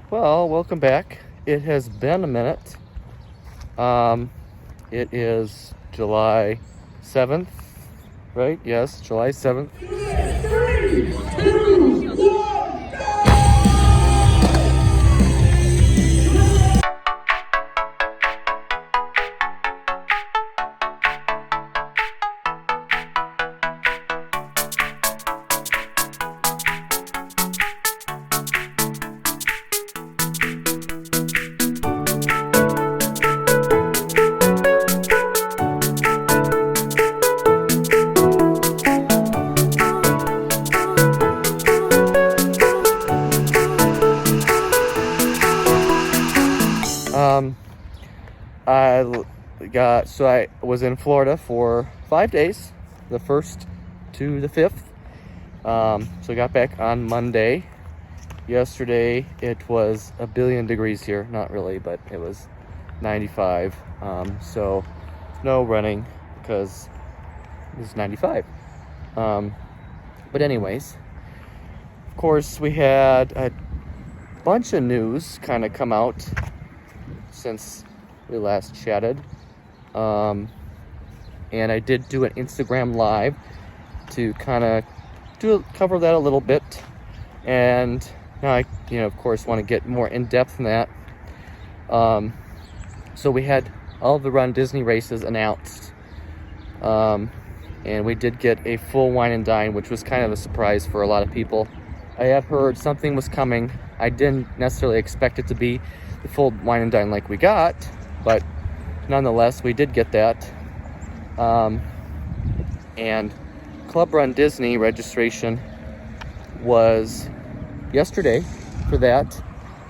Well, welcome back. It has been a minute. It is July 7th, right? Yes, July 7th. Three, two, one, go! Um, I was in Florida for 5 days, the 1st to the 5th. So I got back on Monday. Yesterday it was a billion degrees here, not really, but it was 95. So no running because it's 95. But anyways, of course, we had a bunch of news kind of come out since we last chatted. And I did do an Instagram live to kind of cover that a little bit. And now I, of course, want to get more in depth in that. So we had all the runDisney races announced. And we did get a full wine and dine, which was kind of a surprise for a lot of people. I had heard something was coming. I didn't necessarily expect it to be the full wine and dine like we got, but nonetheless, we did get that. And Club runDisney registration was yesterday for that.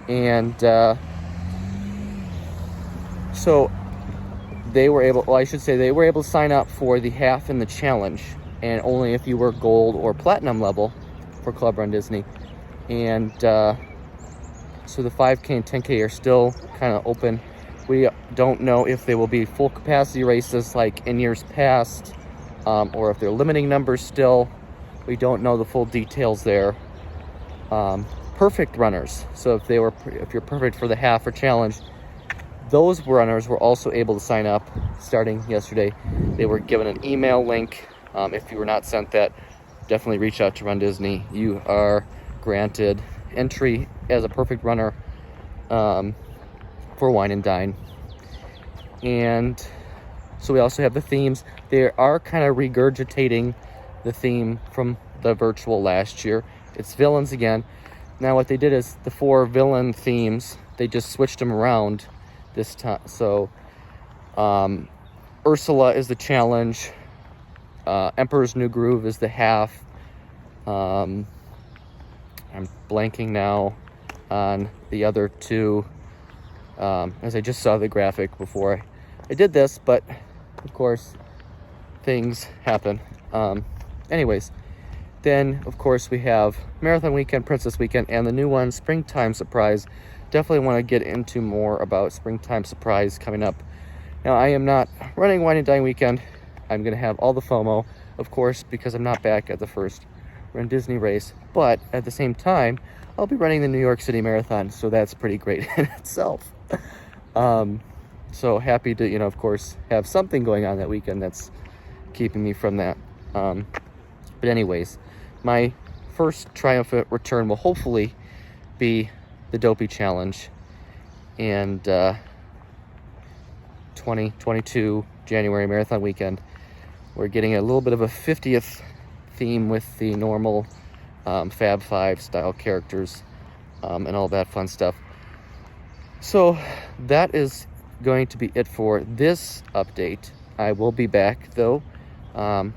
And so they were able, they were able to sign up for the half and the challenge, and only if you were gold or platinum level for Club runDisney. And so the 5K and 10K are still kind of open. We don't know if they will be full capacity races like in years past, or if they're limiting numbers still. We don't know the full details there. Perfect runners. So if you're perfect for the half or challenge, those runners were also able to sign up starting yesterday. They were given an email link. If you were not sent that, definitely reach out to runDisney. You are granted entry as a perfect runner for wine and dine. And so we also have the themes. They are kind of regurgitating the theme from the virtual last year. It's villains again. Now what they did is the 4 villain themes, they just switched them around this time. So Ursula is the challenge. Emperor's New Groove is the half. I'm blanking now on the other 2, as I just saw the graphic before I did this, but of course things happen. Anyways, then of course we have Marathon Weekend, Princess Weekend, and the new one, Springtime Surprise. Definitely want to get into more about Springtime Surprise coming up. Now, I am not running Wine and Dine Weekend. I'm going to have all the FOMO, of course, because I'm not back at the first runDisney race. But at the same time, I'll be running the New York City Marathon, so that's pretty great in itself. So happy to, of course, have something going on that weekend that's keeping me from that. But anyways, my first triumphant return will hopefully be the Dopey Challenge, and 2022 January Marathon Weekend. We're getting a little bit of a 50th theme with the normal Fab 5 style characters and all that fun stuff. So that is going to be it for this update. I will be back though, and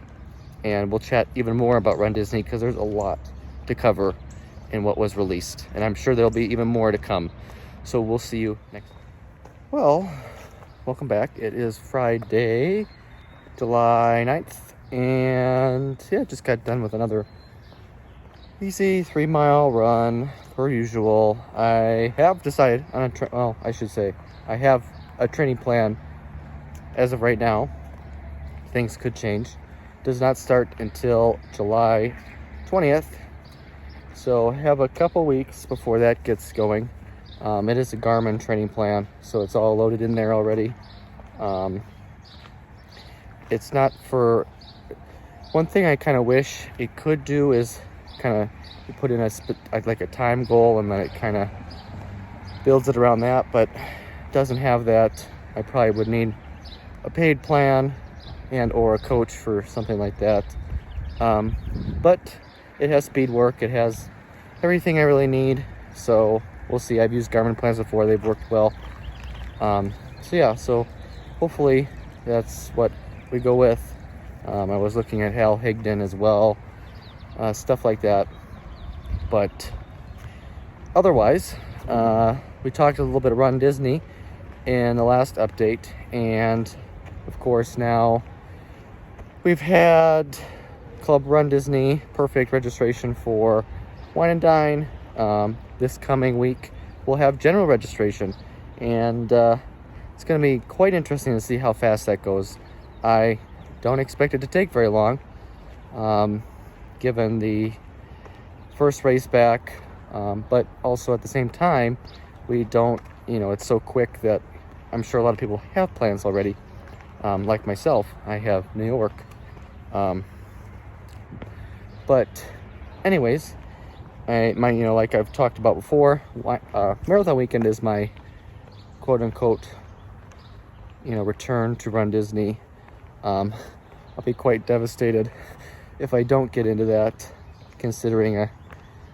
we'll chat even more about runDisney because there's a lot to cover in what was released, and I'm sure there'll be even more to come. So we'll see you next. Well, welcome back. It is Friday, July 9th, and yeah, just got done with another easy 3-mile run per usual. I have decided on I have a training plan as of right now. Things could change. Does not start until July 20th. So I have a couple weeks before that gets going. It is a Garmin training plan, so it's all loaded in there already. It's not for... One thing I kind of wish it could do is kind of put in like a time goal, and then it kind of builds it around that, but it doesn't have that. I probably would need a paid plan and or a coach for something like that. But it has speed work. It has everything I really need. So we'll see. I've used Garmin plans before. They've worked well. So yeah, so hopefully that's what we go with. I was looking at Hal Higdon as well, stuff like that. But otherwise, we talked a little bit of runDisney in the last update, and of course now we've had Club runDisney Perfect registration for Wine and Dine. This coming week we'll have general registration, and it's going to be quite interesting to see how fast that goes. I don't expect it to take very long, given the first race back, but also at the same time, we don't, it's so quick that I'm sure a lot of people have plans already. Like myself, I have New York. But anyways, like I've talked about before, marathon weekend is my quote unquote, return to runDisney. I'll be quite devastated if I don't get into that, considering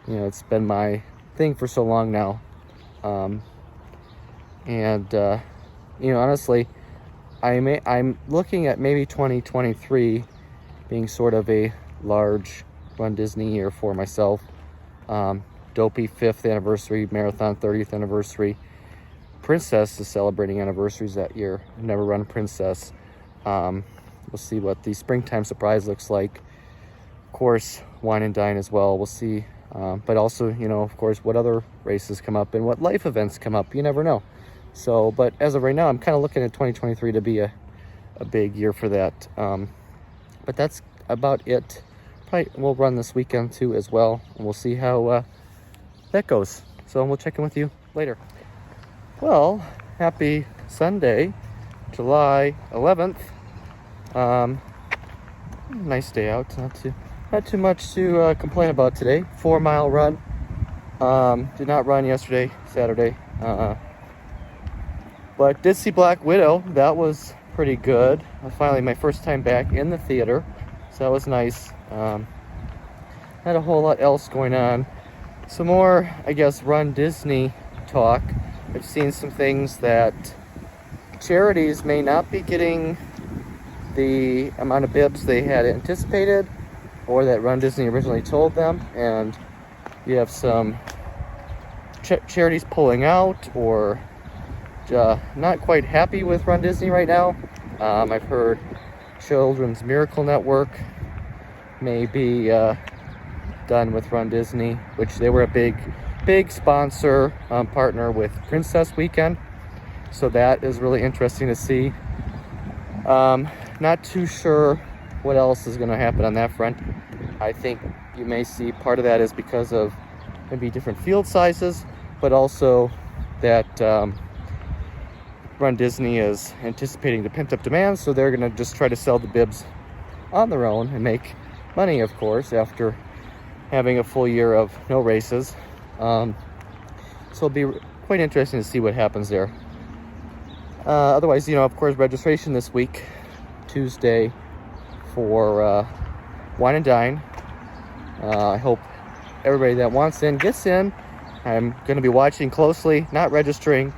it's been my thing for so long now. Honestly, I'm looking at maybe 2023 being sort of a large runDisney year for myself. Dopey 5th anniversary, Marathon 30th anniversary. Princess is celebrating anniversaries that year. I've never run Princess. We'll see what the springtime surprise looks like. Of course, Wine and Dine as well. We'll see. But also, of course, what other races come up and what life events come up. You never know. So, but as of right now, I'm kind of looking at 2023 to be a big year for that. But that's about it. Probably we'll run this weekend too as well, and we'll see how that goes. So we'll check in with you later. Well, happy Sunday, July 11th. Nice day out. Not too much to complain about today. 4-mile run. Did not run yesterday, Saturday. But did see Black Widow. That was pretty good. Finally, my first time back in the theater, so that was nice. Not a whole lot else going on. Some more, I guess, runDisney talk. I've seen some things that charities may not be getting the amount of bibs they had anticipated, or that runDisney originally told them, and you have some charities pulling out or not quite happy with runDisney right now. I've heard Children's Miracle Network may be done with runDisney, which they were a big sponsor, partner with Princess Weekend, so that is really interesting to see. Not too sure what else is going to happen on that front. I think you may see part of that is because of maybe different field sizes, but also that runDisney is anticipating the pent-up demand, so they're going to just try to sell the bibs on their own and make money, of course, after having a full year of no races. So it'll be quite interesting to see what happens there. Otherwise, of course, registration this week, Tuesday, for Wine and Dine. I hope everybody that wants in gets in. I'm going to be watching closely, not registering,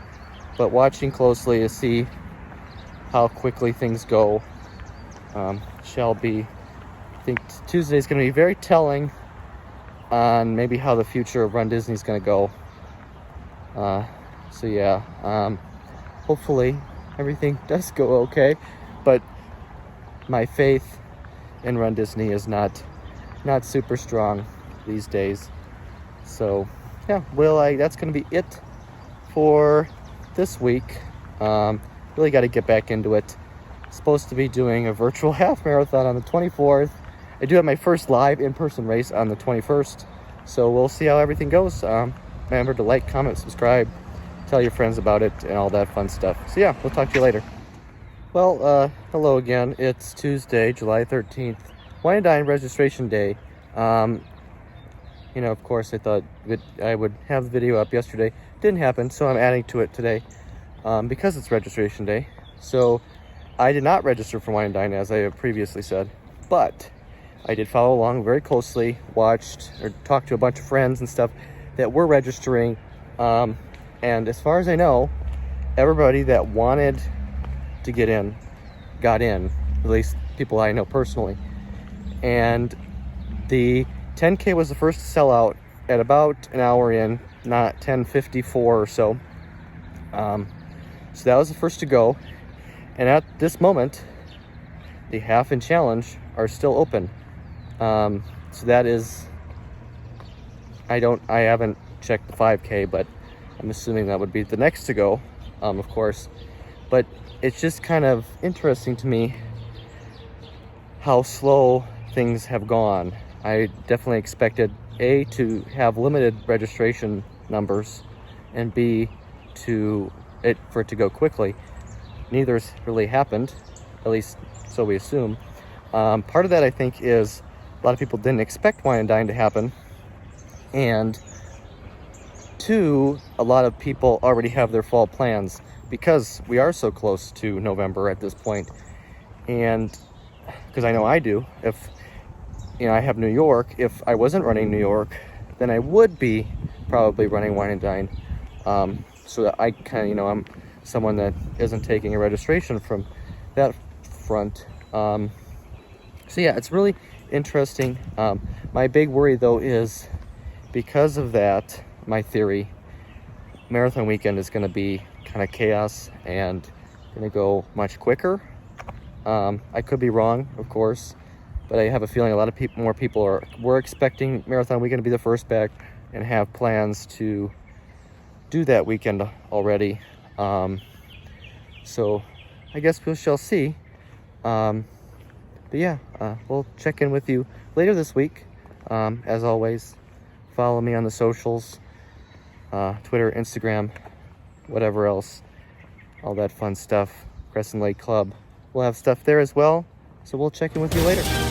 but watching closely to see how quickly things go. I think Tuesday is going to be very telling on maybe how the future of runDisney is going to go. So yeah, hopefully everything does go okay, but my faith in runDisney is not super strong these days. So yeah, that's going to be it for this week. Really got to get back into it. Supposed to be doing a virtual half marathon on the 24th. I do have my first live in-person race on the 21st, so we'll see how everything goes. Remember to like, comment, subscribe, tell your friends about it and all that fun stuff. So yeah, we'll talk to you later. Well, hello again. It's Tuesday, July 13th, Wine and Dine registration day. You know, of course, I thought I would have the video up yesterday. Didn't happen, so I'm adding to it today because it's registration day. So I did not register for Wine and Dine, as I have previously said, but I did follow along very closely, watched or talked to a bunch of friends and stuff that were registering. And as far as I know, everybody that wanted to get in got in, at least people I know personally. And the 10K was the first to sell out at about an hour in, not 10:54 or so. So that was the first to go. And at this moment, the half and challenge are still open. So that is, I haven't checked the 5K, but I'm assuming that would be the next to go, of course. But it's just kind of interesting to me how slow things have gone. I definitely expected A, to have limited registration numbers, and B, for it to go quickly. Neither's really happened, at least so we assume. Part of that, I think, is a lot of people didn't expect Wine and Dine to happen, and 2, a lot of people already have their fall plans because we are so close to November at this point. And because I know I do, if I have New York, if I wasn't running New York, then I would be probably running Wine and Dine. So that I kind of, I'm someone that isn't taking a registration from that front. So yeah, it's really interesting. My big worry though is because of that, my theory, marathon weekend is going to be kind of chaos and going to go much quicker. I could be wrong, of course, but I have a feeling a lot of more people were expecting marathon weekend to be the first back and have plans to do that weekend already. So I guess we shall see. But yeah, we'll check in with you later this week. As always, follow me on the socials, Twitter, Instagram, whatever else, all that fun stuff. Crescent Lake Club. We'll have stuff there as well. So we'll check in with you later.